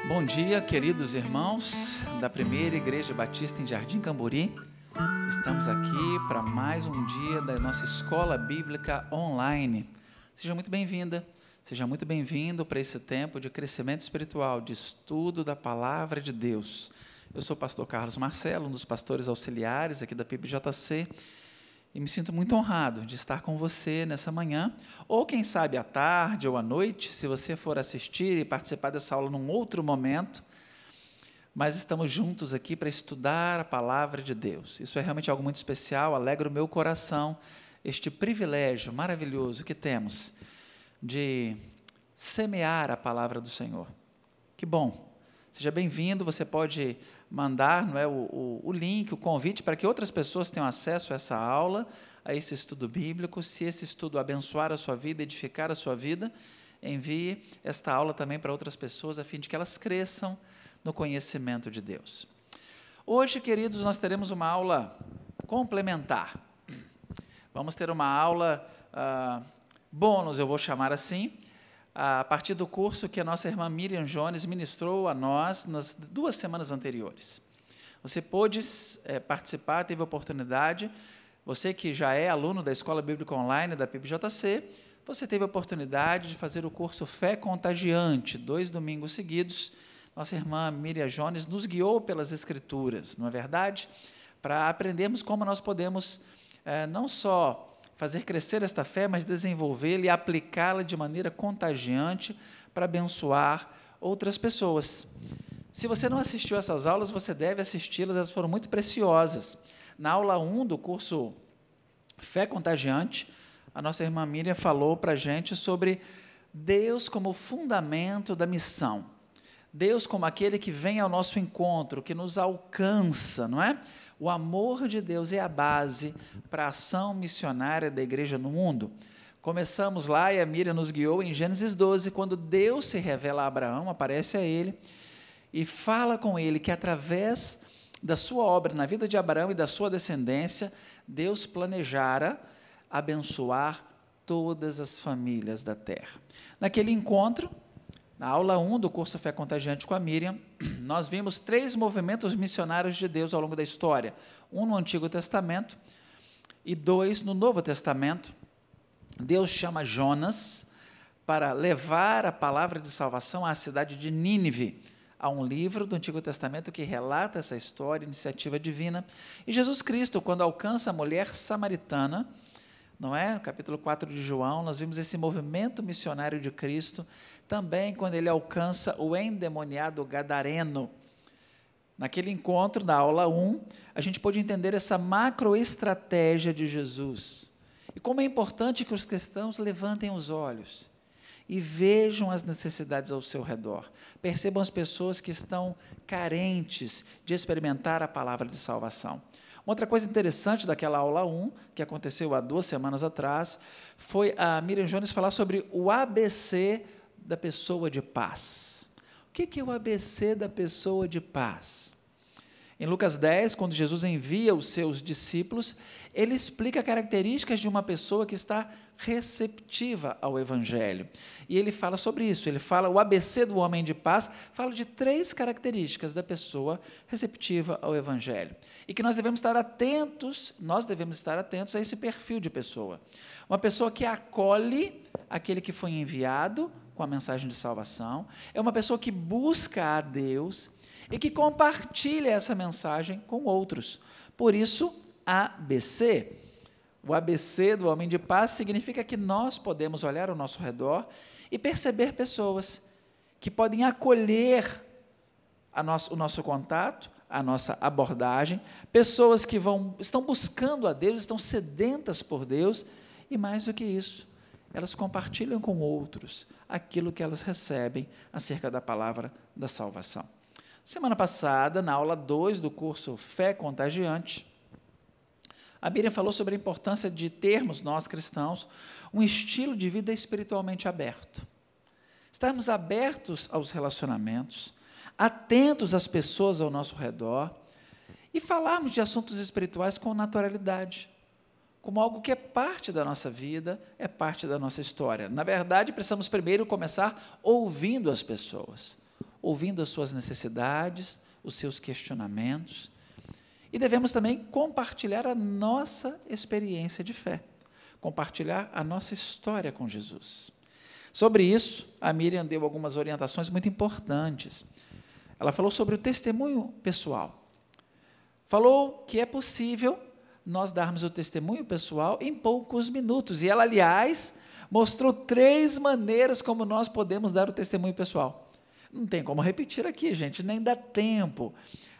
Bom dia, queridos irmãos da Primeira Igreja Batista em Jardim Camburi. Estamos aqui para mais um dia da nossa Escola Bíblica Online. Seja muito bem-vinda, seja muito bem-vindo para esse tempo de crescimento espiritual, de estudo da Palavra de Deus. Eu sou o pastor Carlos Marcelo, um dos pastores auxiliares aqui da PIBJC, e me sinto muito honrado de estar com você nessa manhã, ou quem sabe à tarde ou à noite, se você for assistir e participar dessa aula num outro momento, mas estamos juntos aqui para estudar a Palavra de Deus. Isso é realmente algo muito especial, alegra o meu coração, este privilégio maravilhoso que temos de semear a Palavra do Senhor. Que bom! Seja bem-vindo, você pode mandar o link, o convite para que outras pessoas tenham acesso a essa aula, a esse estudo bíblico. Se esse estudo abençoar a sua vida, edificar a sua vida, envie esta aula também para outras pessoas, a fim de que elas cresçam no conhecimento de Deus. Hoje, queridos, nós teremos uma aula complementar. Vamos ter uma aula bônus, eu vou chamar assim, a partir do curso que a nossa irmã Miriam Jones ministrou a nós nas 2 semanas anteriores. Você pôde participar, teve a oportunidade, você que já é aluno da Escola Bíblica Online da PIBJC, você teve a oportunidade de fazer o curso Fé Contagiante, 2 domingos seguidos. Nossa irmã Miriam Jones nos guiou pelas Escrituras, não é verdade? Para aprendermos como nós podemos não só fazer crescer esta fé, mas desenvolvê-la e aplicá-la de maneira contagiante para abençoar outras pessoas. Se você não assistiu essas aulas, você deve assisti-las, elas foram muito preciosas. Na aula 1 do curso Fé Contagiante, a nossa irmã Miriam falou para a gente sobre Deus como fundamento da missão. Deus como aquele que vem ao nosso encontro, que nos alcança, não é? O amor de Deus é a base para a ação missionária da igreja no mundo. Começamos lá e a Miriam nos guiou em Gênesis 12, quando Deus se revela a Abraão, aparece a ele e fala com ele que através da sua obra na vida de Abraão e da sua descendência, Deus planejara abençoar todas as famílias da terra. Naquele encontro, na aula 1 do curso Fé Contagiante com a Miriam, nós vimos 3 movimentos missionários de Deus ao longo da história. Um no Antigo Testamento e 2 no Novo Testamento. Deus chama Jonas para levar a palavra de salvação à cidade de Nínive. Há um livro do Antigo Testamento que relata essa história, iniciativa divina. E Jesus Cristo, quando alcança a mulher samaritana, não é? No capítulo 4 de João, nós vimos esse movimento missionário de Cristo, também quando ele alcança o endemoniado gadareno. Naquele encontro, na aula 1, a gente pôde entender essa macroestratégia de Jesus. E como é importante que os cristãos levantem os olhos e vejam as necessidades ao seu redor. Percebam as pessoas que estão carentes de experimentar a palavra de salvação. Outra coisa interessante daquela aula 1, que aconteceu há 2 semanas atrás, foi a Miriam Jones falar sobre o ABC da pessoa de paz. O que é o ABC da pessoa de paz? Em Lucas 10, quando Jesus envia os seus discípulos, ele explica características de uma pessoa que está receptiva ao Evangelho. E ele fala sobre isso, ele fala, o ABC do homem de paz, fala de 3 características da pessoa receptiva ao Evangelho. E que nós devemos estar atentos a esse perfil de pessoa. Uma pessoa que acolhe aquele que foi enviado com a mensagem de salvação, é uma pessoa que busca a Deus e que compartilha essa mensagem com outros. Por isso, ABC. O ABC do homem de paz significa que nós podemos olhar ao nosso redor e perceber pessoas que podem acolher o nosso contato, a nossa abordagem, pessoas que estão buscando a Deus, estão sedentas por Deus, e mais do que isso, elas compartilham com outros aquilo que elas recebem acerca da palavra da salvação. Semana passada, na aula 2 do curso Fé Contagiante, a Miriam falou sobre a importância de termos, nós cristãos, um estilo de vida espiritualmente aberto. Estarmos abertos aos relacionamentos, atentos às pessoas ao nosso redor e falarmos de assuntos espirituais com naturalidade, como algo que é parte da nossa vida, é parte da nossa história. Na verdade, precisamos primeiro começar ouvindo as pessoas. ouvindo as suas necessidades, os seus questionamentos. E devemos também compartilhar a nossa experiência de fé, compartilhar a nossa história com Jesus. Sobre isso, a Miriam deu algumas orientações muito importantes. Ela falou sobre o testemunho pessoal. Falou que é possível nós darmos o testemunho pessoal em poucos minutos. E ela, aliás, mostrou 3 maneiras como nós podemos dar o testemunho pessoal. Não tem como repetir aqui, gente, nem dá tempo.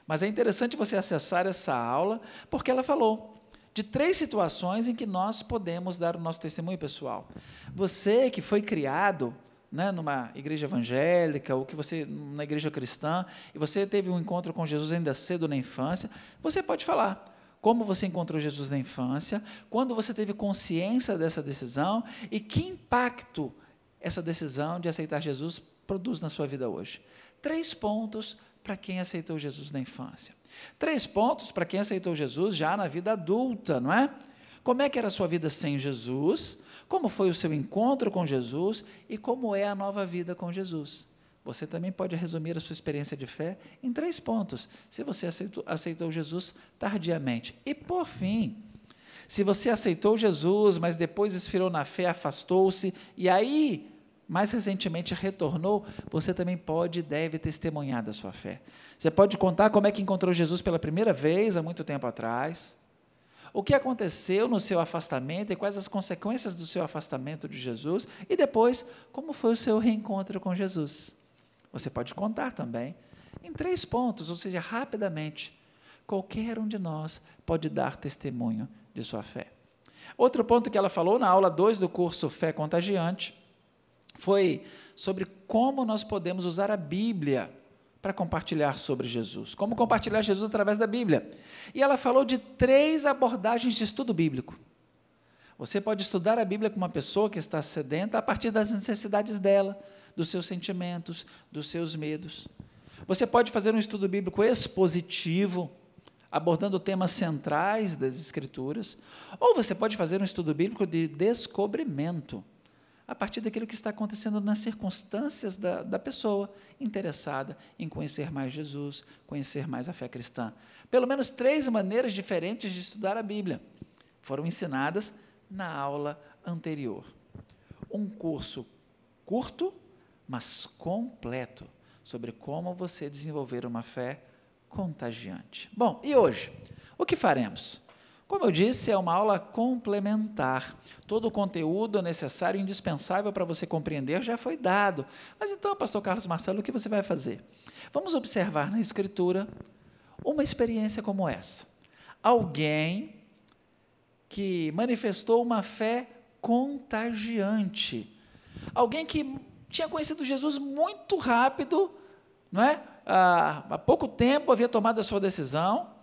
Mas é interessante você acessar essa aula, porque ela falou de 3 situações em que nós podemos dar o nosso testemunho pessoal. Você que foi criado, né, numa igreja evangélica, ou que você, na igreja cristã, e você teve um encontro com Jesus ainda cedo na infância, você pode falar como você encontrou Jesus na infância, quando você teve consciência dessa decisão e que impacto essa decisão de aceitar Jesus produz na sua vida hoje. 3 pontos para quem aceitou Jesus na infância. 3 pontos para quem aceitou Jesus já na vida adulta, não é? Como é que era a sua vida sem Jesus? Como foi o seu encontro com Jesus? E como é a nova vida com Jesus? Você também pode resumir a sua experiência de fé em 3 pontos, se você aceitou Jesus tardiamente. E, por fim, se você aceitou Jesus, mas depois esfriou na fé, afastou-se, e aí, mais recentemente, retornou, você também pode e deve testemunhar da sua fé. Você pode contar como é que encontrou Jesus pela primeira vez, há muito tempo atrás, o que aconteceu no seu afastamento e quais as consequências do seu afastamento de Jesus, e depois, como foi o seu reencontro com Jesus. Você pode contar também em 3 pontos, ou seja, rapidamente, qualquer um de nós pode dar testemunho de sua fé. Outro ponto que ela falou na aula 2 do curso Fé Contagiante foi sobre como nós podemos usar a Bíblia para compartilhar sobre Jesus, como compartilhar Jesus através da Bíblia. E ela falou de 3 abordagens de estudo bíblico. Você pode estudar a Bíblia com uma pessoa que está sedenta a partir das necessidades dela, dos seus sentimentos, dos seus medos. Você pode fazer um estudo bíblico expositivo, abordando temas centrais das Escrituras, ou você pode fazer um estudo bíblico de descobrimento, a partir daquilo que está acontecendo nas circunstâncias da pessoa interessada em conhecer mais Jesus, conhecer mais a fé cristã. Pelo menos 3 maneiras diferentes de estudar a Bíblia foram ensinadas na aula anterior. Um curso curto, mas completo, sobre como você desenvolver uma fé contagiante. Bom, e hoje? O que faremos? Como eu disse, é uma aula complementar. Todo o conteúdo necessário e indispensável para você compreender já foi dado. Mas então, pastor Carlos Marcelo, o que você vai fazer? Vamos observar na Escritura uma experiência como essa. Alguém que manifestou uma fé contagiante. Alguém que tinha conhecido Jesus muito rápido, não é? Há pouco tempo havia tomado a sua decisão,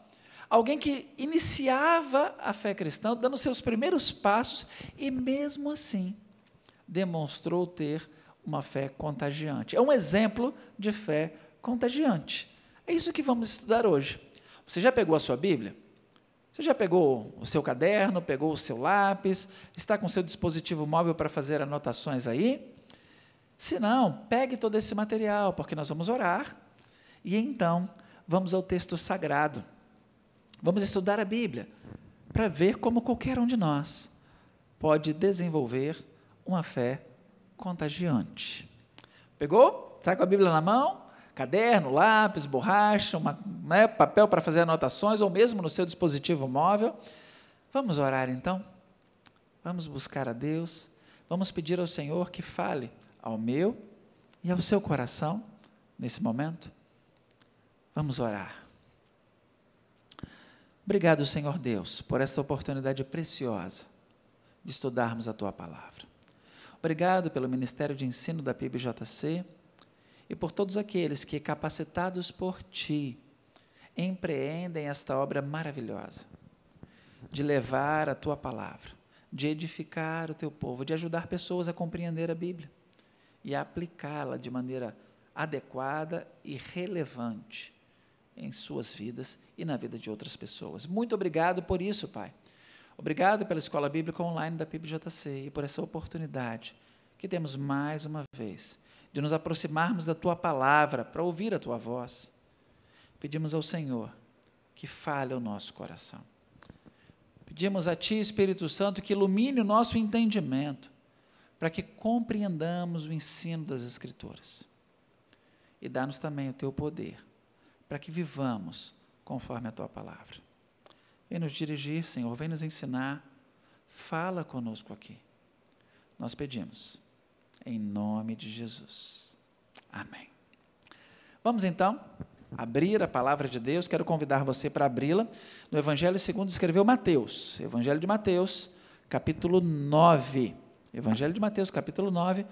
alguém que iniciava a fé cristã, dando seus primeiros passos, e mesmo assim, demonstrou ter uma fé contagiante. É um exemplo de fé contagiante. É isso que vamos estudar hoje. Você já pegou a sua Bíblia? Você já pegou o seu caderno, pegou o seu lápis, está com o seu dispositivo móvel para fazer anotações aí? Se não, pegue todo esse material, porque nós vamos orar, e então vamos ao texto sagrado. Vamos estudar a Bíblia, para ver como qualquer um de nós pode desenvolver uma fé contagiante. Pegou? Está com a Bíblia na mão? Caderno, lápis, borracha, papel para fazer anotações, ou mesmo no seu dispositivo móvel. Vamos orar então? Vamos buscar a Deus, vamos pedir ao Senhor que fale ao meu e ao seu coração nesse momento. Vamos orar. Obrigado, Senhor Deus, por esta oportunidade preciosa de estudarmos a Tua Palavra. Obrigado pelo Ministério de Ensino da PIBJC e por todos aqueles que, capacitados por Ti, empreendem esta obra maravilhosa de levar a Tua Palavra, de edificar o Teu povo, de ajudar pessoas a compreender a Bíblia e a aplicá-la de maneira adequada e relevante em suas vidas e na vida de outras pessoas. Muito obrigado por isso, Pai. Obrigado pela Escola Bíblica Online da PIBJC e por essa oportunidade que temos mais uma vez de nos aproximarmos da Tua palavra para ouvir a Tua voz. Pedimos ao Senhor que fale ao nosso coração. Pedimos a Ti, Espírito Santo, que ilumine o nosso entendimento, para que compreendamos o ensino das Escrituras. E dá-nos também o Teu poder, para que vivamos conforme a Tua palavra. Vem nos dirigir, Senhor, vem nos ensinar, fala conosco aqui. Nós pedimos, em nome de Jesus. Amém. Vamos então abrir a palavra de Deus. Quero convidar você para abri-la no Evangelho segundo escreveu Mateus. Evangelho de Mateus, capítulo 9. Evangelho de Mateus, capítulo 9,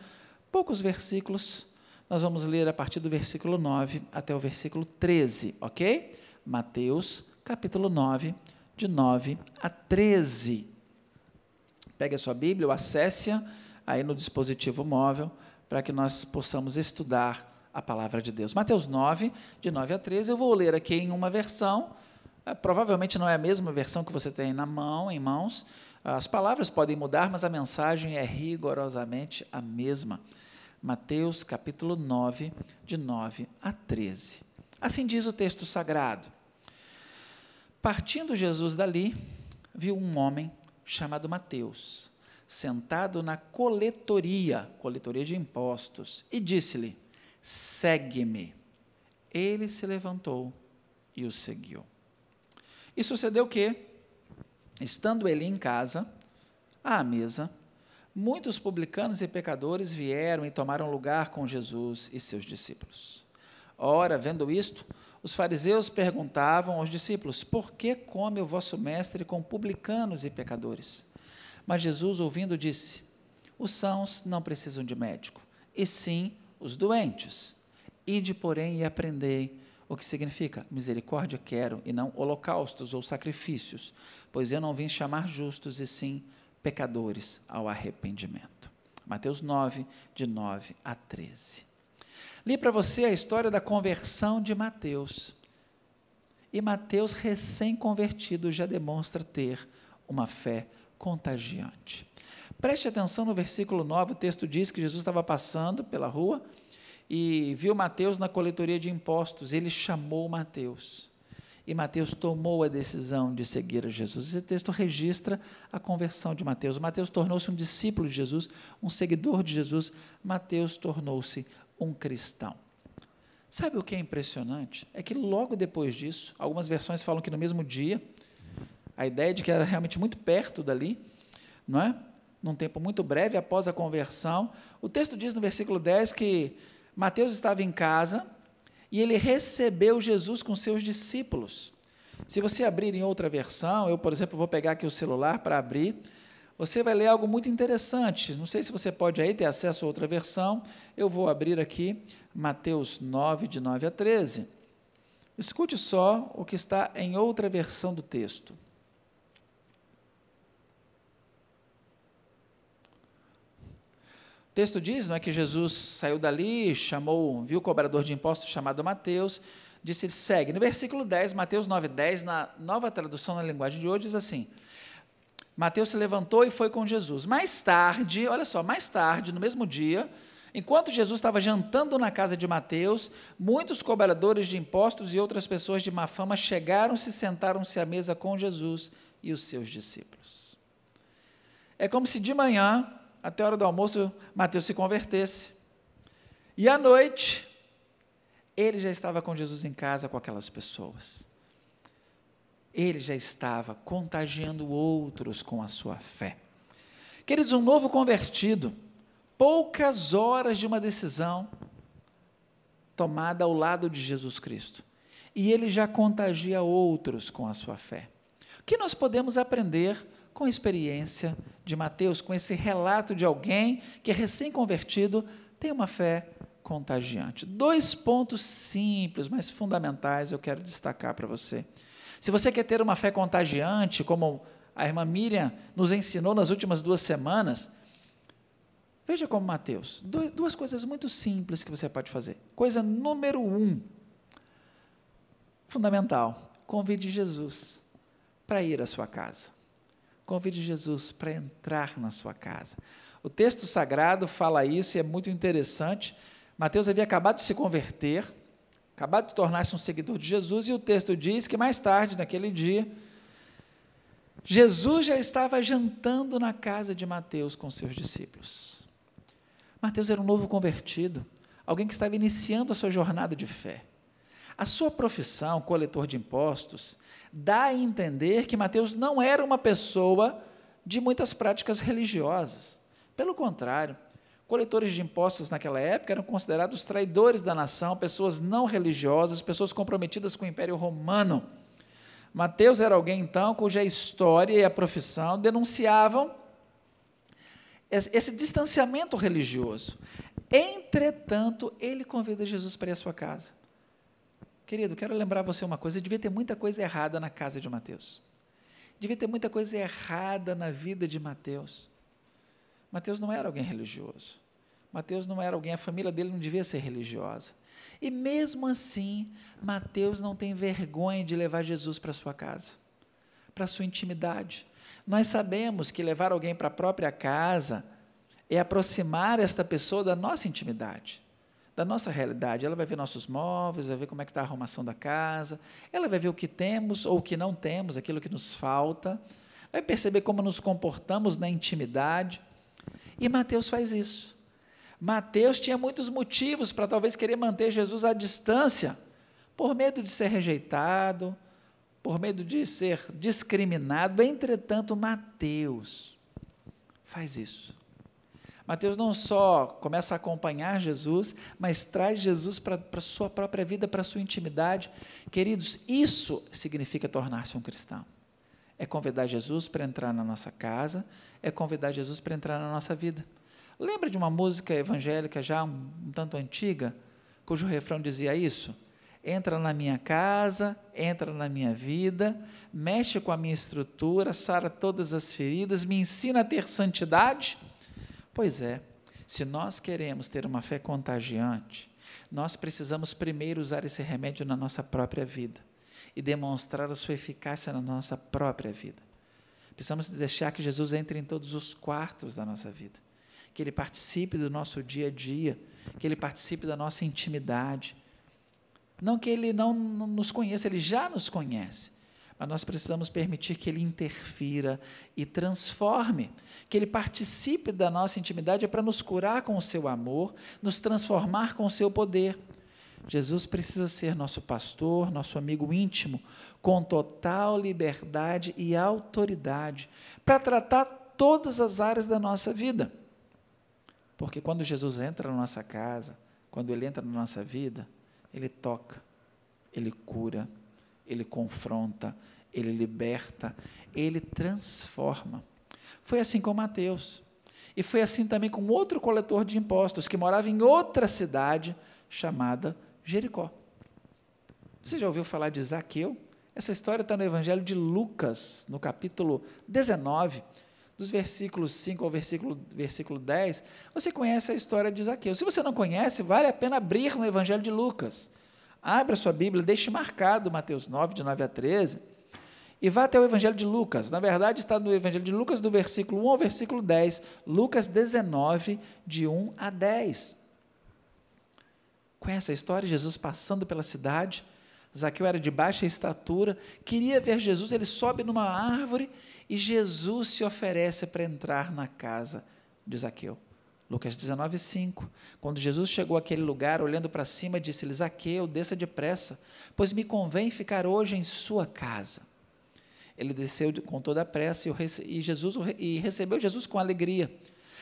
poucos versículos. Nós vamos ler a partir do versículo 9 até o versículo 13, ok? Mateus, capítulo 9, de 9 a 13. Pegue a sua Bíblia ou acesse-a aí no dispositivo móvel, para que nós possamos estudar a palavra de Deus. Mateus 9, de 9 a 13, eu vou ler aqui em uma versão, provavelmente não é a mesma versão que você tem em mãos, as palavras podem mudar, mas a mensagem é rigorosamente a mesma. Mateus capítulo 9, de 9 a 13. Assim diz o texto sagrado. Partindo Jesus dali, viu um homem chamado Mateus, sentado na coletoria de impostos, e disse-lhe: segue-me. Ele se levantou e o seguiu. E sucedeu que, estando ele em casa, à mesa, muitos publicanos e pecadores vieram e tomaram lugar com Jesus e seus discípulos. Ora, vendo isto, os fariseus perguntavam aos discípulos: por que come o vosso mestre com publicanos e pecadores? Mas Jesus, ouvindo, disse: os sãos não precisam de médico, e sim os doentes. Ide, porém, e aprendei o que significa misericórdia quero, e não holocaustos ou sacrifícios, pois eu não vim chamar justos, e sim pecadores ao arrependimento. Mateus 9, de 9 a 13. Li para você a história da conversão de Mateus. E Mateus, recém-convertido, já demonstra ter uma fé contagiante. Preste atenção no versículo 9, o texto diz que Jesus estava passando pela rua e viu Mateus na coletoria de impostos. Ele chamou Mateus. E Mateus tomou a decisão de seguir a Jesus. Esse texto registra a conversão de Mateus. Mateus tornou-se um discípulo de Jesus, um seguidor de Jesus. Mateus tornou-se um cristão. Sabe o que é impressionante? É que logo depois disso, algumas versões falam que no mesmo dia, a ideia de que era realmente muito perto dali, não é? Num tempo muito breve após a conversão, o texto diz no versículo 10 que Mateus estava em casa e ele recebeu Jesus com seus discípulos. Se você abrir em outra versão, eu, por exemplo, vou pegar aqui o celular para abrir, você vai ler algo muito interessante. Não sei se você pode aí ter acesso a outra versão. Eu vou abrir aqui Mateus 9, de 9 a 13. Escute só o que está em outra versão do texto. O texto diz, não é, que Jesus saiu dali, viu o cobrador de impostos chamado Mateus, disse: segue. No versículo 10, Mateus 9, 10, na nova tradução na linguagem de hoje, diz assim: Mateus se levantou e foi com Jesus. Mais tarde, olha só, mais tarde, no mesmo dia, enquanto Jesus estava jantando na casa de Mateus, muitos cobradores de impostos e outras pessoas de má fama chegaram-se e sentaram-se à mesa com Jesus e os seus discípulos. É como se de manhã, até a hora do almoço, Mateus se convertesse. E à noite, ele já estava com Jesus em casa com aquelas pessoas. Ele já estava contagiando outros com a sua fé. Queridos, um novo convertido, poucas horas de uma decisão tomada ao lado de Jesus Cristo. E ele já contagia outros com a sua fé. O que nós podemos aprender com a experiência de Mateus, com esse relato de alguém que é recém-convertido, tem uma fé contagiante? 2 pontos simples, mas fundamentais, eu quero destacar para você. Se você quer ter uma fé contagiante, como a irmã Miriam nos ensinou nas últimas 2 semanas, veja como Mateus, 2 coisas muito simples que você pode fazer. Coisa número 1, fundamental: convide Jesus para ir à sua casa. Convide Jesus para entrar na sua casa. O texto sagrado fala isso e é muito interessante. Mateus havia acabado de se converter, acabado de tornar-se um seguidor de Jesus, e o texto diz que mais tarde, naquele dia, Jesus já estava jantando na casa de Mateus com seus discípulos. Mateus era um novo convertido, alguém que estava iniciando a sua jornada de fé. A sua profissão, coletor de impostos, dá a entender que Mateus não era uma pessoa de muitas práticas religiosas. Pelo contrário, coletores de impostos naquela época eram considerados traidores da nação, pessoas não religiosas, pessoas comprometidas com o Império Romano. Mateus era alguém, então, cuja história e a profissão denunciavam esse distanciamento religioso. Entretanto, ele convida Jesus para ir à sua casa. Querido, quero lembrar você uma coisa, devia ter muita coisa errada na casa de Mateus. Devia ter muita coisa errada na vida de Mateus. Mateus não era alguém religioso. Mateus não era alguém, a família dele não devia ser religiosa. E mesmo assim, Mateus não tem vergonha de levar Jesus para a sua casa, para a sua intimidade. Nós sabemos que levar alguém para a própria casa é aproximar esta pessoa da nossa intimidade, da nossa realidade. Ela vai ver nossos móveis, vai ver como é que está a arrumação da casa, ela vai ver o que temos ou o que não temos, aquilo que nos falta, vai perceber como nos comportamos na intimidade. E Mateus faz isso. Mateus tinha muitos motivos para talvez querer manter Jesus à distância, por medo de ser rejeitado, por medo de ser discriminado. Entretanto, Mateus faz isso. Mateus não só começa a acompanhar Jesus, mas traz Jesus para a sua própria vida, para a sua intimidade. Queridos, isso significa tornar-se um cristão. É convidar Jesus para entrar na nossa casa, é convidar Jesus para entrar na nossa vida. Lembra de uma música evangélica já um tanto antiga, cujo refrão dizia isso? Entra na minha casa, entra na minha vida, mexe com a minha estrutura, sara todas as feridas, me ensina a ter santidade. Pois é, se nós queremos ter uma fé contagiante, nós precisamos primeiro usar esse remédio na nossa própria vida e demonstrar a sua eficácia na nossa própria vida. Precisamos deixar que Jesus entre em todos os quartos da nossa vida, que Ele participe do nosso dia a dia, que Ele participe da nossa intimidade. Não que Ele não nos conheça, Ele já nos conhece, mas nós precisamos permitir que Ele interfira e transforme, que Ele participe da nossa intimidade, é para nos curar com o seu amor, nos transformar com o seu poder. Jesus precisa ser nosso pastor, nosso amigo íntimo, com total liberdade e autoridade, para tratar todas as áreas da nossa vida. Porque quando Jesus entra na nossa casa, quando Ele entra na nossa vida, Ele toca, Ele cura, Ele confronta, Ele liberta, Ele transforma. Foi assim com Mateus, e foi assim também com outro coletor de impostos, que morava em outra cidade, chamada Jericó. Você já ouviu falar de Zaqueu? Essa história está no Evangelho de Lucas, no capítulo 19, dos versículos 5 ao versículo 10, você conhece a história de Zaqueu. Se você não conhece, vale a pena abrir no Evangelho de Lucas. Abra a sua Bíblia, deixe marcado Mateus 9, de 9 a 13, e vá até o Evangelho de Lucas. Na verdade, está no Evangelho de Lucas, do versículo 1 ao versículo 10, Lucas 19, de 1 a 10. Conhece a história? Jesus passando pela cidade, Zaqueu era de baixa estatura, queria ver Jesus, ele sobe numa árvore, e Jesus se oferece para entrar na casa de Zaqueu. Lucas 19, 5. Quando Jesus chegou àquele lugar, olhando para cima, disse-lhe: Zaqueu, desça depressa, pois me convém ficar hoje em sua casa. Ele desceu com toda a pressa e recebeu Jesus com alegria.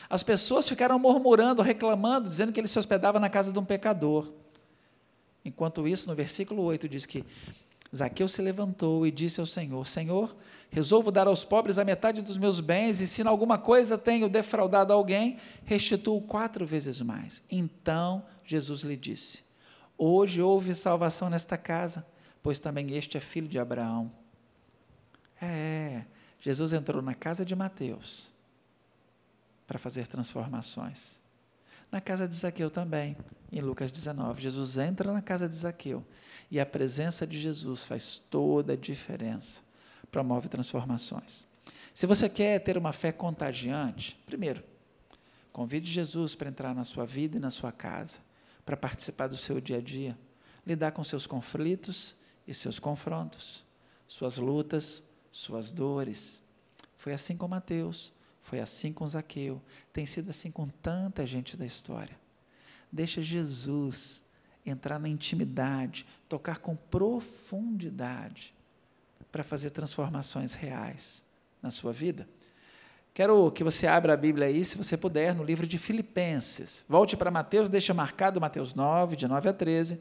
As pessoas ficaram murmurando, reclamando, dizendo que ele se hospedava na casa de um pecador. Enquanto isso, no versículo 8, diz que Zaqueu se levantou e disse ao Senhor: Senhor, resolvo dar aos pobres a metade dos meus bens, e se em alguma coisa tenho defraudado alguém, restituo 4 vezes mais. Então Jesus lhe disse: hoje houve salvação nesta casa, pois também este é filho de Abraão. Jesus entrou na casa de Mateus para fazer transformações. Na casa de Zaqueu também, em Lucas 19, Jesus entra na casa de Zaqueu, e a presença de Jesus faz toda a diferença, promove transformações. Se você quer ter uma fé contagiante, primeiro, convide Jesus para entrar na sua vida e na sua casa, para participar do seu dia a dia, lidar com seus conflitos e seus confrontos, suas lutas, suas dores. Foi assim com Mateus, foi assim com Zaqueu, tem sido assim com tanta gente da história. Deixa Jesus entrar na intimidade, tocar com profundidade, para fazer transformações reais na sua vida. Quero que você abra a Bíblia aí, se você puder, no livro de Filipenses. Volte para Mateus, deixa marcado Mateus 9, de 9 a 13.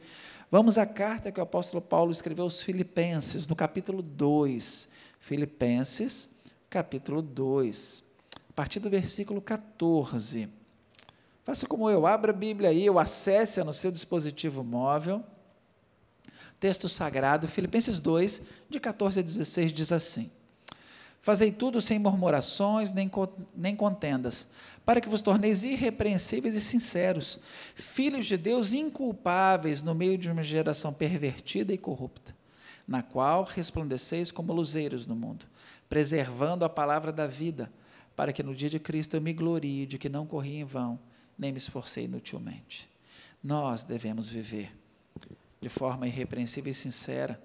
Vamos à carta que o apóstolo Paulo escreveu aos Filipenses, no capítulo 2. Filipenses, capítulo 2, a partir do versículo 14. Faça como eu, abra a Bíblia aí, ou acesse no seu dispositivo móvel. Texto sagrado, Filipenses 2, de 14 a 16, diz assim: Fazei tudo sem murmurações, nem contendas, para que vos torneis irrepreensíveis e sinceros, filhos de Deus inculpáveis no meio de uma geração pervertida e corrupta, na qual resplandeceis como luzeiros no mundo, preservando a palavra da vida, para que no dia de Cristo eu me glorie de que não corri em vão, nem me esforcei inutilmente. Nós devemos viver de forma irrepreensível e sincera,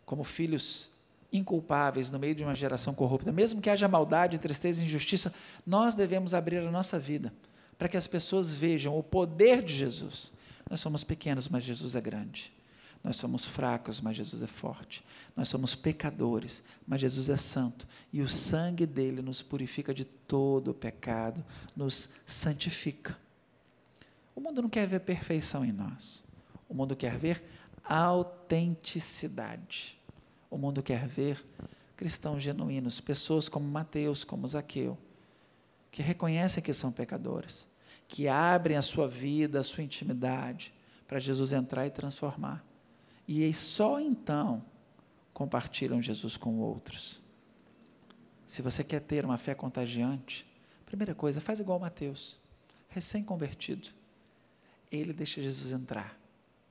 como filhos inculpáveis no meio de uma geração corrupta. Mesmo que haja maldade, tristeza e injustiça, nós devemos abrir a nossa vida para que as pessoas vejam o poder de Jesus. Nós somos pequenos, mas Jesus é grande. Nós somos fracos, mas Jesus é forte. Nós somos pecadores, mas Jesus é santo. E o sangue dele nos purifica de todo o pecado, nos santifica. O mundo não quer ver perfeição em nós. O mundo quer ver autenticidade. O mundo quer ver cristãos genuínos, pessoas como Mateus, como Zaqueu, que reconhecem que são pecadores, que abrem a sua vida, a sua intimidade, para Jesus entrar e transformar. E só então compartilham Jesus com outros. Se você quer ter uma fé contagiante, primeira coisa, faz igual Mateus, recém-convertido. Ele deixa Jesus entrar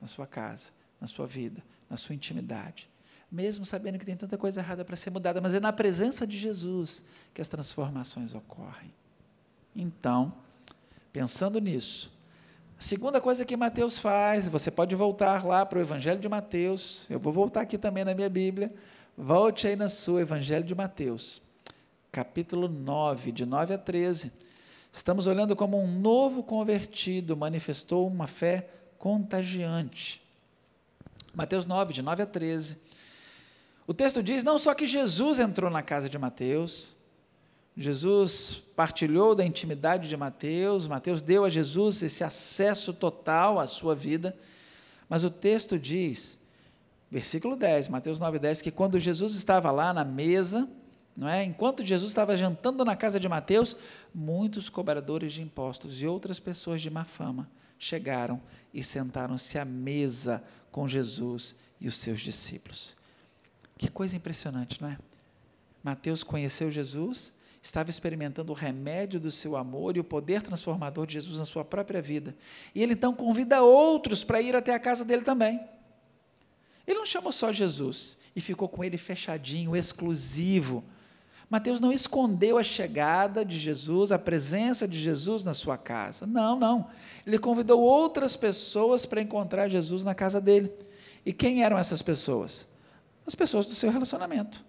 na sua casa, na sua vida, na sua intimidade, mesmo sabendo que tem tanta coisa errada para ser mudada, mas é na presença de Jesus que as transformações ocorrem. Então, pensando nisso, a segunda coisa que Mateus faz, você pode voltar lá para o Evangelho de Mateus, eu vou voltar aqui também na minha Bíblia, volte aí na sua, Evangelho de Mateus, capítulo 9, de 9 a 13, estamos olhando como um novo convertido manifestou uma fé contagiante. Mateus 9, de 9 a 13, o texto diz, não só que Jesus entrou na casa de Mateus, Jesus partilhou da intimidade de Mateus, Mateus deu a Jesus esse acesso total à sua vida, mas o texto diz, versículo 10, Mateus 9, 10, que quando Jesus estava lá na mesa, não é? Enquanto Jesus estava jantando na casa de Mateus, muitos cobradores de impostos e outras pessoas de má fama chegaram e sentaram-se à mesa com Jesus e os seus discípulos. Que coisa impressionante, não é? Mateus conheceu Jesus, estava experimentando o remédio do seu amor e o poder transformador de Jesus na sua própria vida. E ele então convida outros para ir até a casa dele também. Ele não chamou só Jesus e ficou com ele fechadinho, exclusivo. Mateus não escondeu a chegada de Jesus, a presença de Jesus na sua casa. Não, não. Ele convidou outras pessoas para encontrar Jesus na casa dele. E quem eram essas pessoas? As pessoas do seu relacionamento.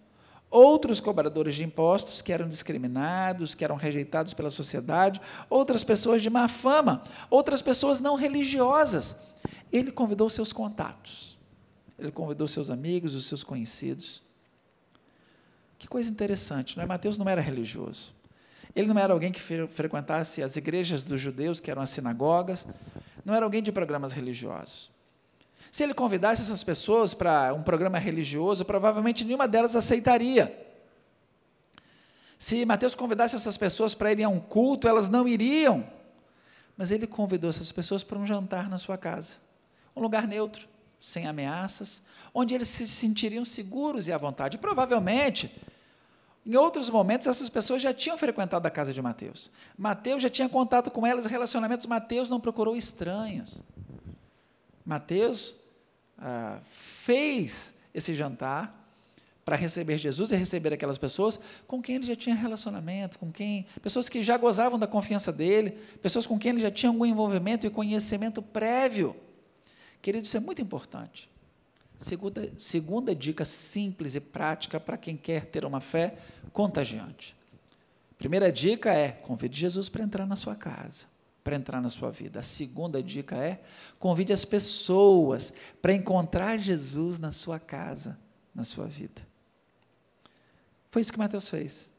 Outros cobradores de impostos que eram discriminados, que eram rejeitados pela sociedade, outras pessoas de má fama, outras pessoas não religiosas. Ele convidou seus contatos, ele convidou seus amigos, os seus conhecidos. Que coisa interessante, não é? Mateus não era religioso, ele não era alguém que frequentasse as igrejas dos judeus, que eram as sinagogas, não era alguém de programas religiosos. Se ele convidasse essas pessoas para um programa religioso, provavelmente nenhuma delas aceitaria. Se Mateus convidasse essas pessoas para irem a um culto, elas não iriam. Mas ele convidou essas pessoas para um jantar na sua casa. Um lugar neutro, sem ameaças, onde eles se sentiriam seguros e à vontade. Provavelmente, em outros momentos, essas pessoas já tinham frequentado a casa de Mateus. Mateus já tinha contato com elas, relacionamentos. Mateus não procurou estranhos. Mateus fez esse jantar para receber Jesus e receber aquelas pessoas com quem ele já tinha relacionamento, pessoas que já gozavam da confiança dele, pessoas com quem ele já tinha algum envolvimento e conhecimento prévio. Querido, isso é muito importante. Segunda dica simples e prática para quem quer ter uma fé contagiante. Primeira dica é: convide Jesus para entrar na sua casa, para entrar na sua vida. A segunda dica é: convide as pessoas para encontrar Jesus na sua casa, na sua vida. Foi isso que Mateus fez.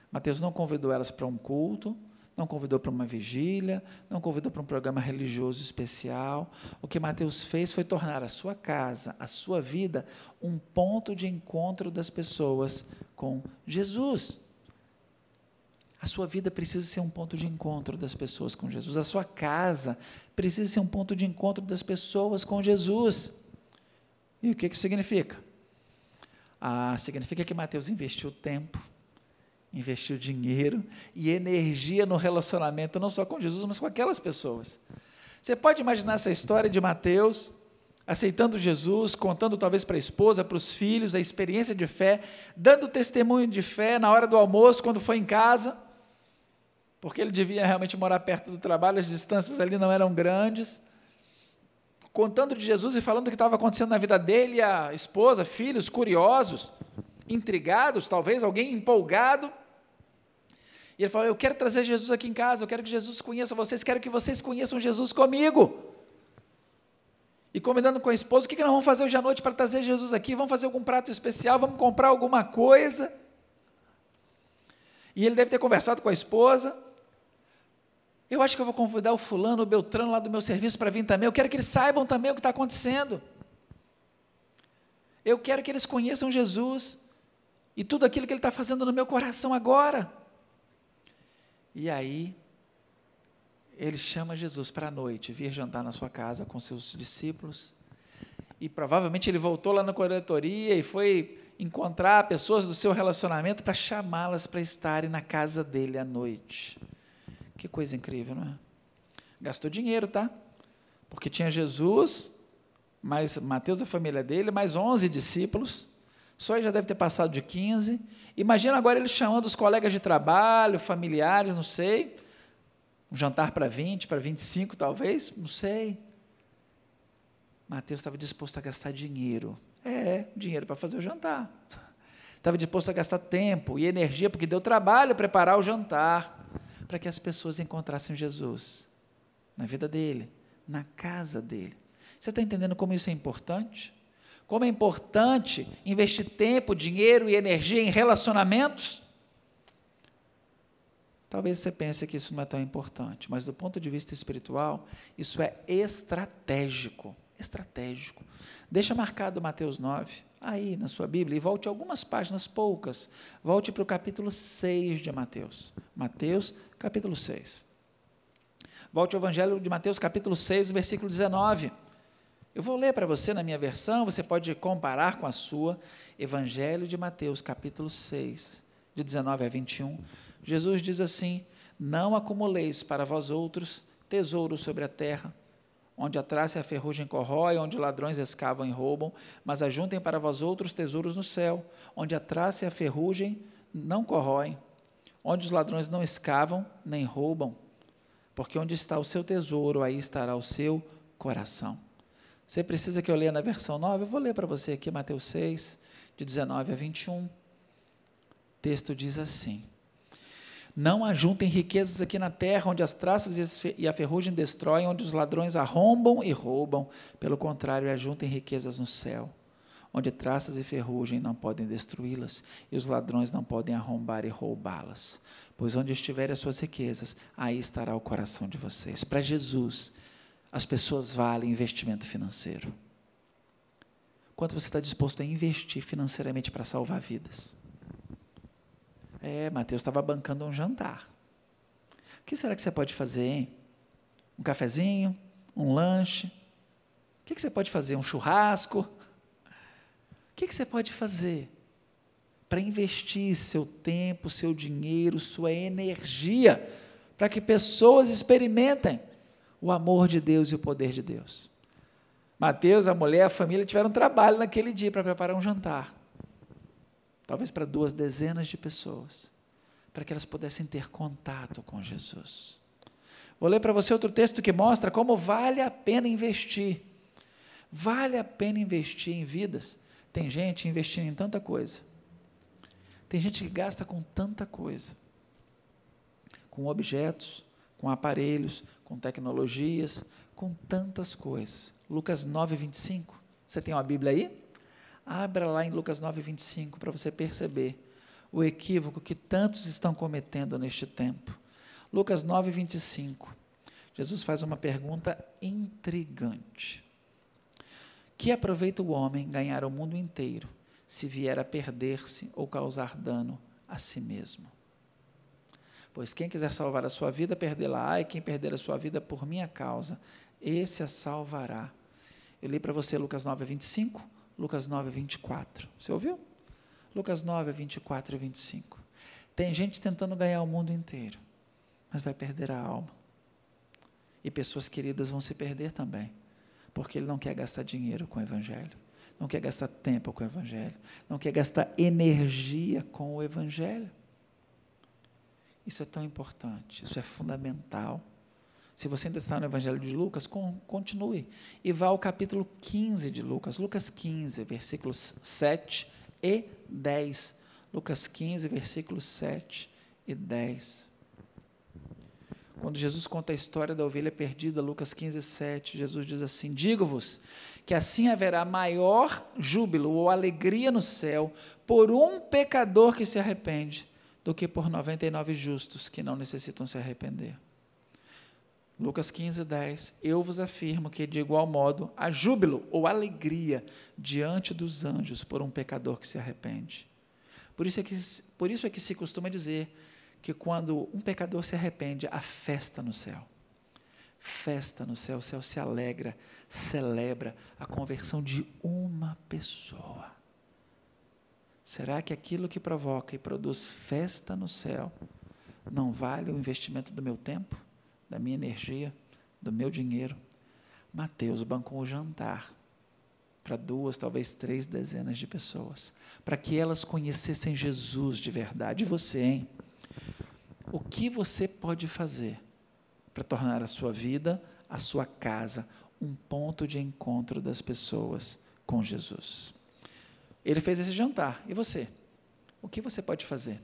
Mateus não convidou elas para um culto, não convidou para uma vigília, não convidou para um programa religioso especial. O que Mateus fez foi tornar a sua casa, a sua vida, um ponto de encontro das pessoas com Jesus. A sua vida precisa ser um ponto de encontro das pessoas com Jesus. A sua casa precisa ser um ponto de encontro das pessoas com Jesus. E o que isso significa? Significa que Mateus investiu tempo, investiu dinheiro e energia no relacionamento, não só com Jesus, mas com aquelas pessoas. Você pode imaginar essa história de Mateus aceitando Jesus, contando talvez para a esposa, para os filhos, a experiência de fé, dando testemunho de fé na hora do almoço, quando foi em casa, porque ele devia realmente morar perto do trabalho, as distâncias ali não eram grandes, contando de Jesus e falando do que estava acontecendo na vida dele, a esposa, filhos, curiosos, intrigados, talvez alguém empolgado, e ele falou: eu quero trazer Jesus aqui em casa, eu quero que Jesus conheça vocês, quero que vocês conheçam Jesus comigo. E combinando com a esposa: o que nós vamos fazer hoje à noite para trazer Jesus aqui? Vamos fazer algum prato especial, vamos comprar alguma coisa? E ele deve ter conversado com a esposa: eu acho que eu vou convidar o fulano, o Beltrano lá do meu serviço para vir também, eu quero que eles saibam também o que está acontecendo, eu quero que eles conheçam Jesus, e tudo aquilo que ele está fazendo no meu coração agora. E aí, ele chama Jesus para a noite, vir jantar na sua casa com seus discípulos, e provavelmente ele voltou lá na coletoria e foi encontrar pessoas do seu relacionamento para chamá-las para estarem na casa dele à noite. Que coisa incrível, não é? Gastou dinheiro, tá? Porque tinha Jesus, mais Mateus, a família dele, mais 11 discípulos, só ele já deve ter passado de 15, imagina agora ele chamando os colegas de trabalho, familiares, não sei, um jantar para 20, para 25 talvez, não sei. Mateus estava disposto a gastar dinheiro, dinheiro para fazer o jantar, estava disposto a gastar tempo e energia, porque deu trabalho preparar o jantar, para que as pessoas encontrassem Jesus, na vida dele, na casa dele. Você está entendendo como isso é importante? Como é importante investir tempo, dinheiro e energia em relacionamentos? Talvez você pense que isso não é tão importante, mas do ponto de vista espiritual, isso é estratégico, estratégico. Deixa marcado Mateus 9, aí na sua Bíblia, e volte algumas páginas, poucas, volte para o capítulo 6 de Mateus, Mateus capítulo 6, volte ao Evangelho de Mateus capítulo 6, versículo 19, eu vou ler para você na minha versão, você pode comparar com a sua, Evangelho de Mateus capítulo 6, de 19 a 21, Jesus diz assim: não acumuleis para vós outros tesouros sobre a terra, onde a traça e a ferrugem corrói, onde ladrões escavam e roubam, mas ajuntem para vós outros tesouros no céu, onde a traça e a ferrugem não corroem, onde os ladrões não escavam nem roubam, porque onde está o seu tesouro, aí estará o seu coração. Você precisa que eu leia na versão 9? Eu vou ler para você aqui, Mateus 6, de 19 a 21, o texto diz assim: não ajuntem riquezas aqui na terra, onde as traças e a ferrugem destroem, onde os ladrões arrombam e roubam. Pelo contrário, ajuntem riquezas no céu, onde traças e ferrugem não podem destruí-las, e os ladrões não podem arrombar e roubá-las. Pois onde estiverem as suas riquezas, aí estará o coração de vocês. Para Jesus, as pessoas valem investimento financeiro. Quanto você está disposto a investir financeiramente para salvar vidas? Mateus estava bancando um jantar. O que será que você pode fazer, hein? Um cafezinho? Um lanche? O que você pode fazer? Um churrasco? O que você pode fazer para investir seu tempo, seu dinheiro, sua energia, para que pessoas experimentem o amor de Deus e o poder de Deus? Mateus, a mulher, a família tiveram trabalho naquele dia para preparar um jantar. talvez para 2 dezenas de pessoas, para que elas pudessem ter contato com Jesus. Vou ler para você outro texto que mostra como vale a pena investir. Vale a pena investir em vidas. Tem gente investindo em tanta coisa. Tem gente que gasta com tanta coisa. Com objetos, com aparelhos, com tecnologias, com tantas coisas. Lucas 9, 25. Você tem uma Bíblia aí? Abra lá em Lucas 9, 25 para você perceber o equívoco que tantos estão cometendo neste tempo. Lucas 9, 25. Jesus faz uma pergunta intrigante. Que aproveita o homem ganhar o mundo inteiro, se vier a perder-se ou causar dano a si mesmo? Pois quem quiser salvar a sua vida, perdê-la-á, e quem perder a sua vida por minha causa, esse a salvará. Eu li para você Lucas 9, 25, Lucas 9, 24. Você ouviu? Lucas 9, 24 e 25. Tem gente tentando ganhar o mundo inteiro, mas vai perder a alma. E pessoas queridas vão se perder também, porque ele não quer gastar dinheiro com o Evangelho, não quer gastar tempo com o Evangelho, não quer gastar energia com o Evangelho. Isso é tão importante, isso é fundamental. Se você ainda está no Evangelho de Lucas, continue e vá ao capítulo 15 de Lucas, Lucas 15, versículos 7 e 10. Lucas 15, versículos 7 e 10. Quando Jesus conta a história da ovelha perdida, Lucas 15, 7, Jesus diz assim: digo-vos que assim haverá maior júbilo ou alegria no céu por um pecador que se arrepende, do que por 99 justos que não necessitam se arrepender. Lucas 15, 10, eu vos afirmo que de igual modo há júbilo ou alegria diante dos anjos por um pecador que se arrepende. Por isso é que se costuma dizer que quando um pecador se arrepende, há festa no céu. Festa no céu, o céu se alegra, celebra a conversão de uma pessoa. Será que aquilo que provoca e produz festa no céu não vale o investimento do meu tempo, da minha energia, do meu dinheiro? Mateus bancou o jantar para 2, talvez 3 dezenas de pessoas, para que elas conhecessem Jesus de verdade. E você, hein? O que você pode fazer para tornar a sua vida, a sua casa, um ponto de encontro das pessoas com Jesus? Ele fez esse jantar, e você? O que você pode fazer?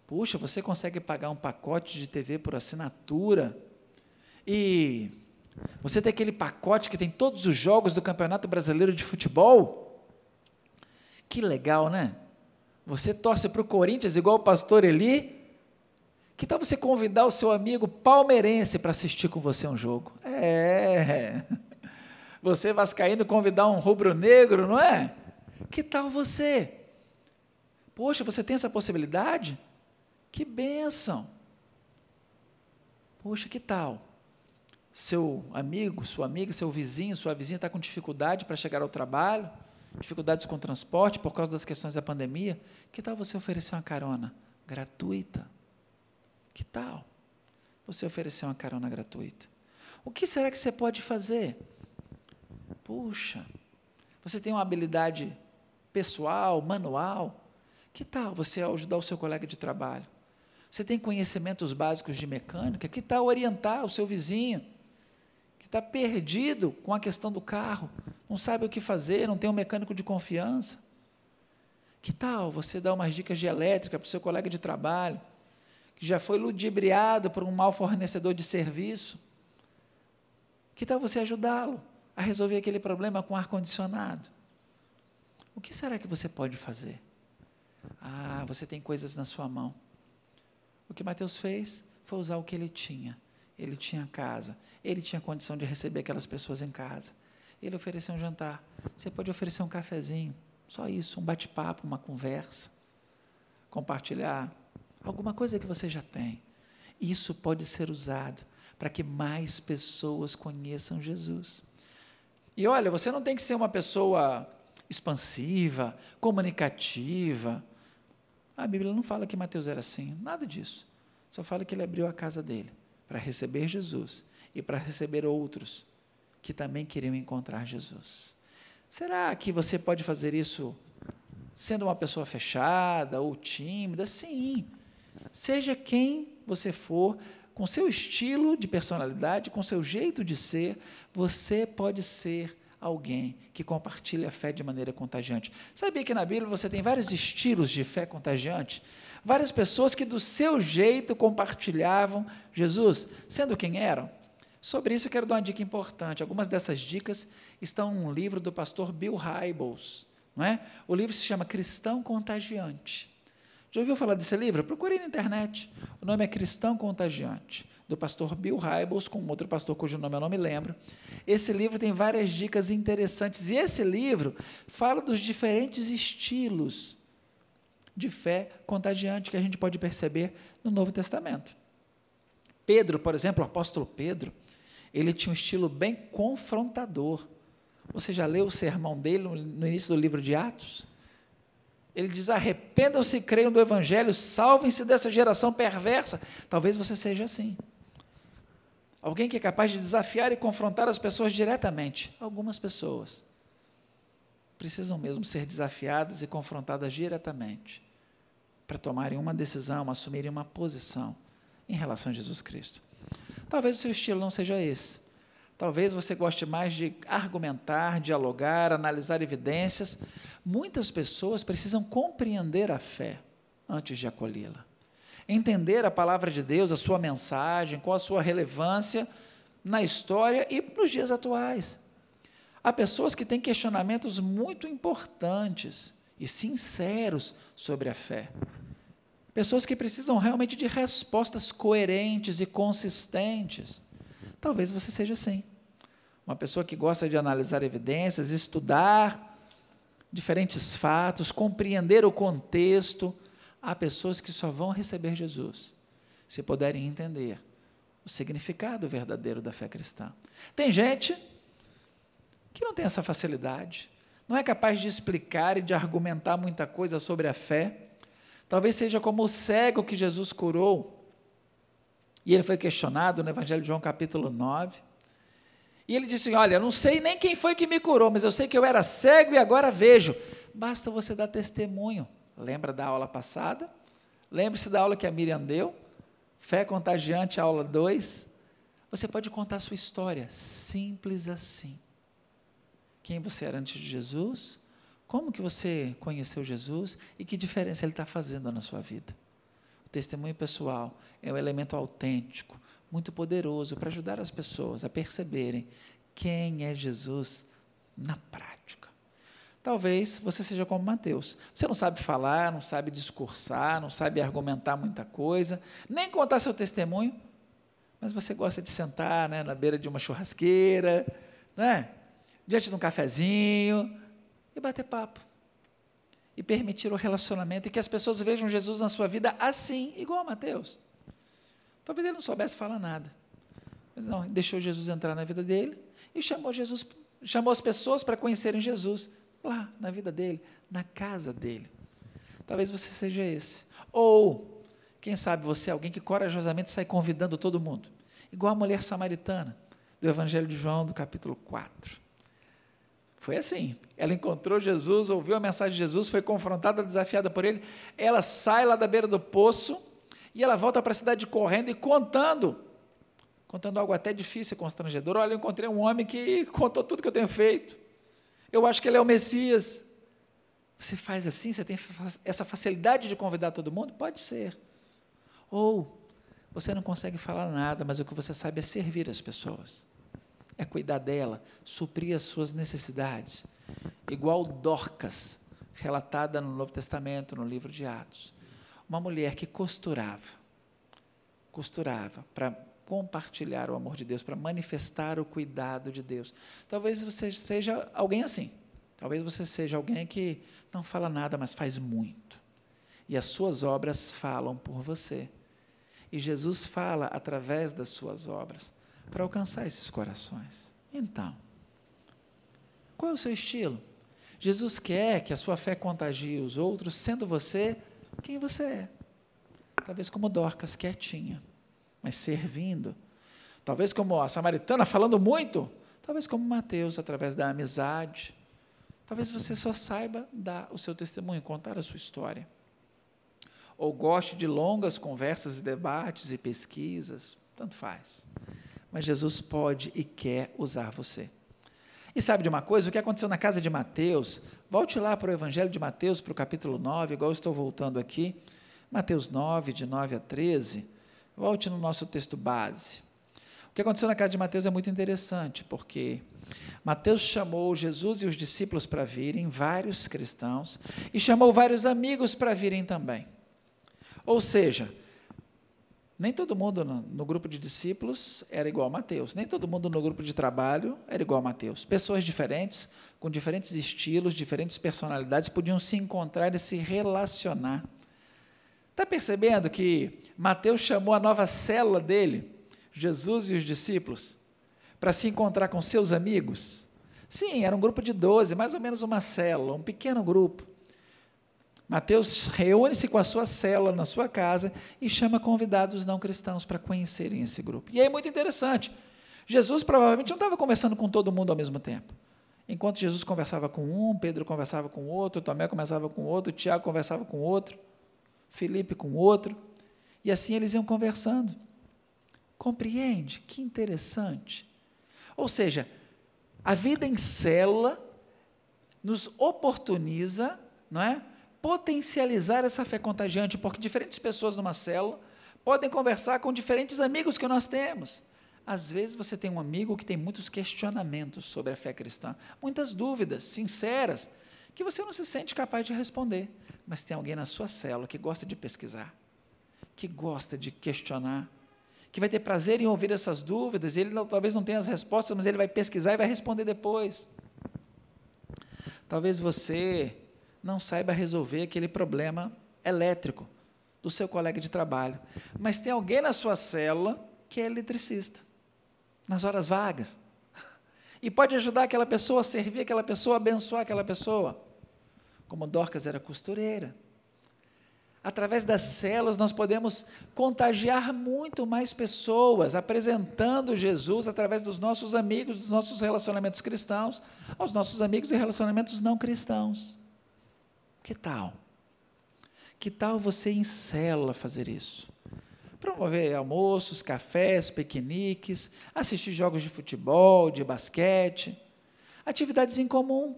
Puxa, você consegue pagar um pacote de TV por assinatura, e você tem aquele pacote que tem todos os jogos do Campeonato Brasileiro de Futebol? Que legal, né? Você torce para o Corinthians igual o pastor Eli? Que tal você convidar o seu amigo palmeirense para assistir com você um jogo? Você vascaíno convidar um rubro-negro, não é? Que tal você? Poxa, você tem essa possibilidade? Que bênção! Poxa, que tal? Seu amigo, sua amiga, seu vizinho, sua vizinha está com dificuldade para chegar ao trabalho, dificuldades com transporte por causa das questões da pandemia. Que tal você oferecer uma carona gratuita? Que tal você oferecer uma carona gratuita? O que será que você pode fazer? Puxa, você tem uma habilidade pessoal, manual? Que tal você ajudar o seu colega de trabalho? Você tem conhecimentos básicos de mecânica? Que tal orientar o seu vizinho, que está perdido com a questão do carro, não sabe o que fazer, não tem um mecânico de confiança? Que tal você dar umas dicas de elétrica para o seu colega de trabalho, que já foi ludibriado por um mau fornecedor de serviço? Que tal você ajudá-lo a resolver aquele problema com ar-condicionado? O que será que você pode fazer? Você tem coisas na sua mão. O que Mateus fez foi usar o que ele tinha. Ele tinha casa, ele tinha condição de receber aquelas pessoas em casa. Ele ofereceu um jantar. Você pode oferecer um cafezinho, só isso, um bate-papo, uma conversa, compartilhar alguma coisa que você já tem. Isso pode ser usado para que mais pessoas conheçam Jesus. E olha, você não tem que ser uma pessoa expansiva, comunicativa. A Bíblia não fala que Mateus era assim, nada disso. Só fala que ele abriu a casa dele para receber Jesus e para receber outros que também queriam encontrar Jesus. Será que você pode fazer isso sendo uma pessoa fechada ou tímida, sim. Seja quem você for, com seu estilo de personalidade, com seu jeito de ser, você pode ser alguém que compartilha a fé de maneira contagiante. Sabia que na Bíblia você tem vários estilos de fé contagiante? Várias pessoas que do seu jeito compartilhavam Jesus, sendo quem eram? Sobre isso eu quero dar uma dica importante. Algumas dessas dicas estão num livro do pastor Bill Hybels, não é? O livro se chama Cristão Contagiante. Já ouviu falar desse livro? Procurei na internet. O nome é Cristão Contagiante, do pastor Bill Hybels, com outro pastor cujo nome eu não me lembro. Esse livro tem várias dicas interessantes, e esse livro fala dos diferentes estilos de fé contagiante que a gente pode perceber no Novo Testamento. Pedro, por exemplo, o apóstolo Pedro, ele tinha um estilo bem confrontador. Você já leu o sermão dele no início do livro de Atos? Ele diz: arrependam-se e creiam do Evangelho, salvem-se dessa geração perversa. Talvez você seja assim. Alguém que é capaz de desafiar e confrontar as pessoas diretamente. Algumas pessoas precisam mesmo ser desafiadas e confrontadas diretamente para tomarem uma decisão, assumirem uma posição em relação a Jesus Cristo. Talvez o seu estilo não seja esse. Talvez você goste mais de argumentar, dialogar, analisar evidências. Muitas pessoas precisam compreender a fé antes de acolhê-la. Entender a palavra de Deus, a sua mensagem, qual a sua relevância na história e nos dias atuais. Há pessoas que têm questionamentos muito importantes e sinceros sobre a fé. Pessoas que precisam realmente de respostas coerentes e consistentes. Talvez você seja assim. Uma pessoa que gosta de analisar evidências, estudar diferentes fatos, compreender o contexto. Há pessoas que só vão receber Jesus se puderem entender o significado verdadeiro da fé cristã. Tem gente que não tem essa facilidade, não é capaz de explicar e de argumentar muita coisa sobre a fé. Talvez seja como o cego que Jesus curou, e ele foi questionado no Evangelho de João capítulo 9, e ele disse: olha, não sei nem quem foi que me curou, mas eu sei que eu era cego e agora vejo. Basta você dar testemunho. Lembra da aula passada? Lembre-se da aula que a Miriam deu? Fé contagiante, aula 2. Você pode contar a sua história, simples assim. Quem você era antes de Jesus? Como que você conheceu Jesus? E que diferença ele está fazendo na sua vida? O testemunho pessoal é um elemento autêntico, muito poderoso para ajudar as pessoas a perceberem quem é Jesus na prática. Talvez você seja como Mateus. Você não sabe falar, não sabe discursar, não sabe argumentar muita coisa, nem contar seu testemunho, mas você gosta de sentar, né, na beira de uma churrasqueira, né, diante de um cafezinho, e bater papo. E permitir o relacionamento, e que as pessoas vejam Jesus na sua vida assim, igual a Mateus. Talvez ele não soubesse falar nada, mas não, deixou Jesus entrar na vida dele, e chamou as pessoas para conhecerem Jesus, lá na vida dele, na casa dele. Talvez você seja esse. Ou, quem sabe você é alguém que corajosamente sai convidando todo mundo, igual a mulher samaritana, do Evangelho de João, do capítulo 4. Foi assim, ela encontrou Jesus, ouviu a mensagem de Jesus, foi confrontada, desafiada por ele, ela sai lá da beira do poço, e ela volta para a cidade correndo e contando algo até difícil e constrangedor. Olha, eu encontrei um homem que contou tudo que eu tenho feito, eu acho que ele é o Messias. Você faz assim, você tem essa facilidade de convidar todo mundo? Pode ser. Ou, você não consegue falar nada, mas o que você sabe é servir as pessoas, é cuidar dela, suprir as suas necessidades, igual Dorcas, relatada no Novo Testamento, no livro de Atos, uma mulher que costurava para compartilhar o amor de Deus, para manifestar o cuidado de Deus. Talvez você seja alguém assim, talvez você seja alguém que não fala nada, mas faz muito, e as suas obras falam por você, e Jesus fala através das suas obras, para alcançar esses corações. Então, qual é o seu estilo? Jesus quer que a sua fé contagie os outros, sendo você quem você é. Talvez como Dorcas, quietinha, mas servindo. Talvez como a samaritana, falando muito. Talvez como Mateus, através da amizade. Talvez você só saiba dar o seu testemunho, contar a sua história. Ou goste de longas conversas e debates e pesquisas, tanto faz. Mas Jesus pode e quer usar você. E sabe de uma coisa? O que aconteceu na casa de Mateus, volte lá para o Evangelho de Mateus, para o capítulo 9, igual eu estou voltando aqui, Mateus 9, de 9 a 13, volte no nosso texto base. O que aconteceu na casa de Mateus é muito interessante, porque Mateus chamou Jesus e os discípulos para virem, vários cristãos, e chamou vários amigos para virem também. Ou seja, nem todo mundo no grupo de discípulos era igual a Mateus, nem todo mundo no grupo de trabalho era igual a Mateus. Pessoas diferentes, com diferentes estilos, diferentes personalidades, podiam se encontrar e se relacionar. Está percebendo que Mateus chamou a nova célula dele, Jesus e os discípulos, para se encontrar com seus amigos? Sim, era um grupo de 12, mais ou menos uma célula, um pequeno grupo. Mateus reúne-se com a sua célula na sua casa e chama convidados não cristãos para conhecerem esse grupo. E aí é muito interessante, Jesus provavelmente não estava conversando com todo mundo ao mesmo tempo. Enquanto Jesus conversava com um, Pedro conversava com outro, Tomé conversava com outro, Tiago conversava com outro, Filipe com outro, e assim eles iam conversando. Compreende? Que interessante. Ou seja, a vida em célula nos oportuniza, não é? Potencializar essa fé contagiante, porque diferentes pessoas numa célula podem conversar com diferentes amigos que nós temos. Às vezes você tem um amigo que tem muitos questionamentos sobre a fé cristã, muitas dúvidas sinceras, que você não se sente capaz de responder, mas tem alguém na sua célula que gosta de pesquisar, que gosta de questionar, que vai ter prazer em ouvir essas dúvidas, e ele talvez não tenha as respostas, mas ele vai pesquisar e vai responder depois. Talvez você não saiba resolver aquele problema elétrico do seu colega de trabalho, mas tem alguém na sua célula que é eletricista, nas horas vagas, e pode ajudar aquela pessoa, servir aquela pessoa, abençoar aquela pessoa, como Dorcas era costureira. Através das células nós podemos contagiar muito mais pessoas, apresentando Jesus através dos nossos amigos, dos nossos relacionamentos cristãos, aos nossos amigos e relacionamentos não cristãos. Que tal? Que tal você em célula fazer isso? Promover almoços, cafés, piqueniques, assistir jogos de futebol, de basquete, atividades em comum,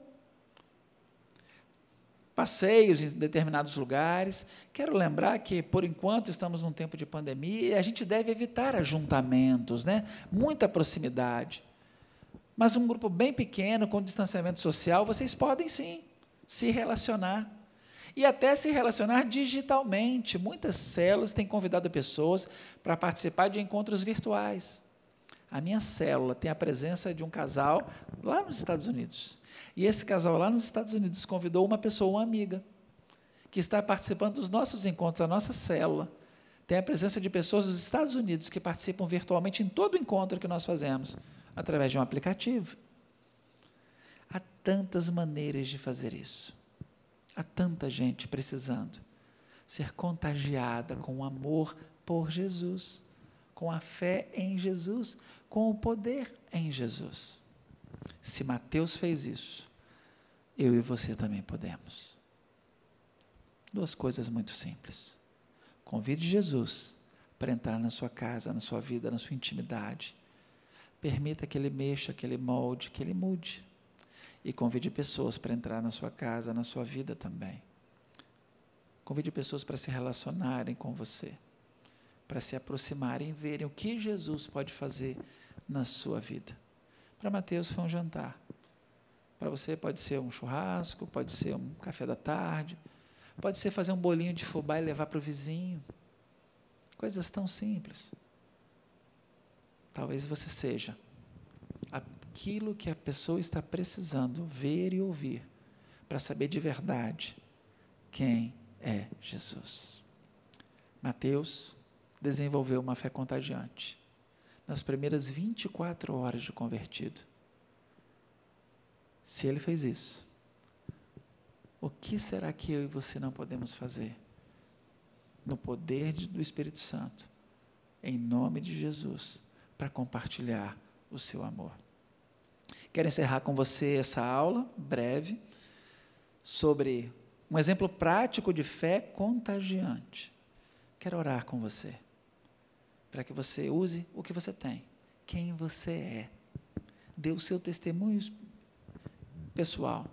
passeios em determinados lugares. Quero lembrar que, por enquanto, estamos num tempo de pandemia e a gente deve evitar ajuntamentos, né? Muita proximidade. Mas um grupo bem pequeno, com distanciamento social, vocês podem sim se relacionar. E até se relacionar digitalmente. Muitas células têm convidado pessoas para participar de encontros virtuais. A minha célula tem a presença de um casal lá nos Estados Unidos. E esse casal lá nos Estados Unidos convidou uma pessoa, uma amiga, que está participando dos nossos encontros, a nossa célula. Tem a presença de pessoas dos Estados Unidos que participam virtualmente em todo encontro que nós fazemos, através de um aplicativo. Há tantas maneiras de fazer isso. Há tanta gente precisando ser contagiada com o amor por Jesus, com a fé em Jesus, com o poder em Jesus. Se Mateus fez isso, eu e você também podemos. Duas coisas muito simples. Convide Jesus para entrar na sua casa, na sua vida, na sua intimidade. Permita que Ele mexa, que Ele molde, que Ele mude. E convide pessoas para entrar na sua casa, na sua vida também. Convide pessoas para se relacionarem com você, para se aproximarem e verem o que Jesus pode fazer na sua vida. Para Mateus foi um jantar. Para você pode ser um churrasco, pode ser um café da tarde, pode ser fazer um bolinho de fubá e levar para o vizinho. Coisas tão simples. Talvez você seja aquilo que a pessoa está precisando ver e ouvir, para saber de verdade quem é Jesus. Mateus desenvolveu uma fé contagiante nas primeiras 24 horas de convertido. Se ele fez isso, o que será que eu e você não podemos fazer? No poder do Espírito Santo, em nome de Jesus, para compartilhar o seu amor. Quero encerrar com você essa aula, breve, sobre um exemplo prático de fé contagiante. Quero orar com você, para que você use o que você tem, quem você é. Dê o seu testemunho pessoal.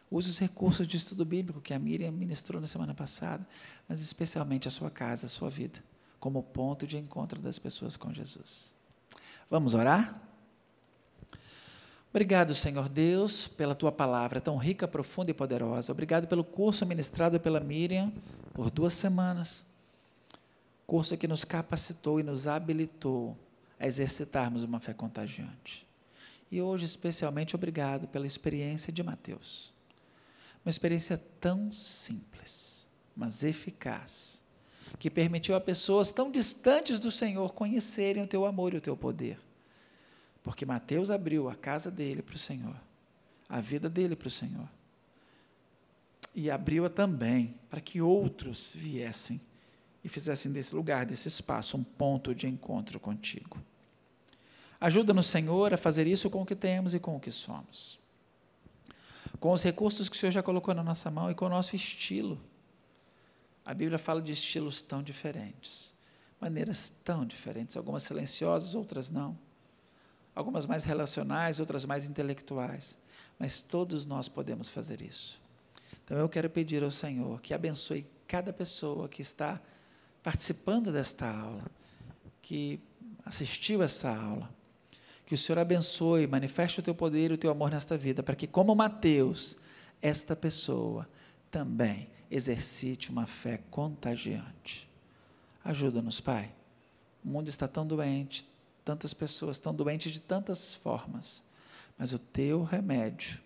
Use os recursos de estudo bíblico que a Miriam ministrou na semana passada, mas especialmente a sua casa, a sua vida, como ponto de encontro das pessoas com Jesus. Vamos orar? Obrigado, Senhor Deus, pela Tua palavra tão rica, profunda e poderosa. Obrigado pelo curso ministrado pela Miriam por 2 semanas. Curso que nos capacitou e nos habilitou a exercitarmos uma fé contagiante. E hoje, especialmente, obrigado pela experiência de Mateus. Uma experiência tão simples, mas eficaz, que permitiu a pessoas tão distantes do Senhor conhecerem o Teu amor e o Teu poder. Porque Mateus abriu a casa dele para o Senhor, a vida dele para o Senhor. E abriu-a também para que outros viessem e fizessem desse lugar, desse espaço, um ponto de encontro contigo. Ajuda-nos, Senhor, a fazer isso com o que temos e com o que somos. Com os recursos que o Senhor já colocou na nossa mão e com o nosso estilo. A Bíblia fala de estilos tão diferentes, maneiras tão diferentes, algumas silenciosas, outras não. Algumas mais relacionais, outras mais intelectuais, mas todos nós podemos fazer isso. Então eu quero pedir ao Senhor que abençoe cada pessoa que está participando desta aula, que assistiu essa aula, que o Senhor abençoe, manifeste o Teu poder e o Teu amor nesta vida, para que, como Mateus, esta pessoa também exercite uma fé contagiante. Ajuda-nos, Pai. O mundo está tão doente, tantas pessoas estão doentes de tantas formas, mas o Teu remédio,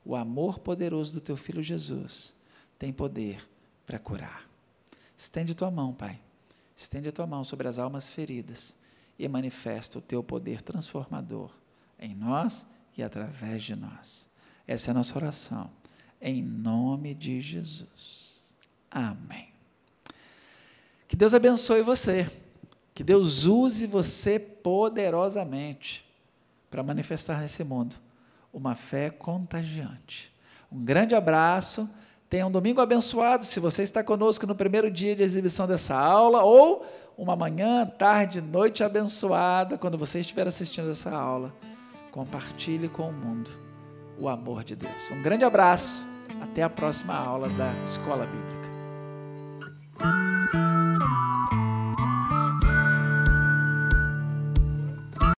o amor poderoso do Teu Filho Jesus, tem poder para curar. Estende Tua mão, Pai, estende a Tua mão sobre as almas feridas e manifesta o Teu poder transformador em nós e através de nós. Essa é a nossa oração, em nome de Jesus. Amém. Que Deus abençoe você. Que Deus use você poderosamente para manifestar nesse mundo uma fé contagiante. Um grande abraço, tenha um domingo abençoado, se você está conosco no primeiro dia de exibição dessa aula, ou uma manhã, tarde, noite abençoada, quando você estiver assistindo essa aula. Compartilhe com o mundo o amor de Deus. Um grande abraço, até a próxima aula da Escola Bíblica.